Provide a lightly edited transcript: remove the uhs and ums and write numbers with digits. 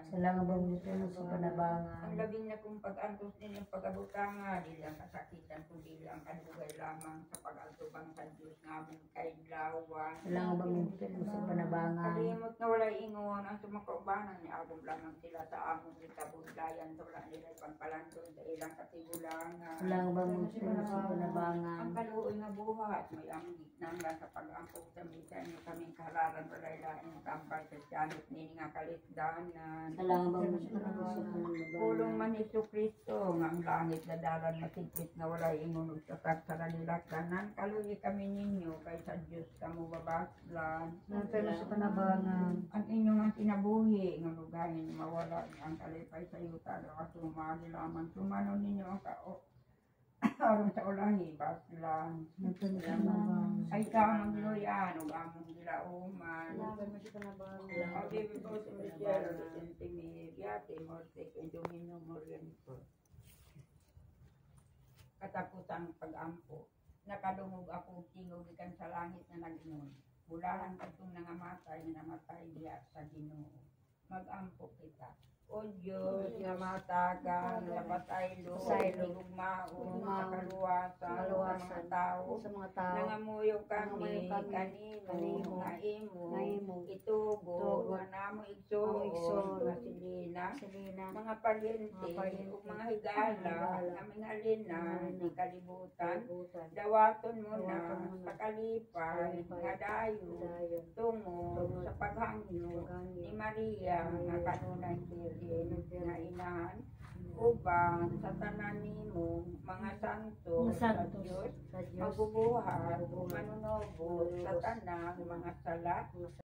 Salamat Panginoon sa panabangan. Ang labing na kung pag-antos ninyong pag-abutanga, di lang kasakitan, kundi lang kadugay lamang sa pag-altubang sa Diyos namin kay Lawan. Salamat Panginoon sa panabangan. Kalimot na walay ingon, ang sumakaubanan ni Abong lamang sila sa among itabundayan, wala nila pagpalanton sa ilang katigulangan. Salamat Panginoon sa panabangan. Ang kaluoy nga buhat, may amgit nang sa pag-angkog sa misa niyo kaming kararan, walay laing tampal sa tiyanot nini nga kalisdanan. Salamat Panginoon sa panabangan. Pulong man Hesus Kristo, nga ang langit na dalan masikit na walay ingon ug sakat sa nilakanan, kaluoy kami ninyo kay sa Dios kamo babaslan. Salamat sa panabangan. Ang inyong ang kinabuhi, nga lugahin mawala ang kalipay sa yuta, at sumali lamang sumano ninyo ang aron sa ulahi, baslan. Ay ka ang giloyan, ug among gilauman. Salamat sa panabangan. Ang bibig ko sa Misyero, Sentimir, Yate, Morte, Domino, Morganico. Kataputang pag-ampo, nakadungog ako tingog ikan sa langit na nag-ingon. Bulahan katong nangamatay na namatay diya sa Ginoo. Mag-ampo kita. O Diyos, nga matagang, napatay lo, lugmaon, makaluwasan, sa mga tao, nangamuyo kami, kanino, nga imo, itugo, nga namo igsoon, nga silina, mga palyente, ug mga higala, aming halinan, di kalibutan, dawaton mo na, pakalipay, nga dayo, tungo, sa paghangyo, ni Maria, nga kanunay nga inahan, uban sa tanan nimo mga santo sa Diyos, magbubuhat, manunobos sa tanang mga sala,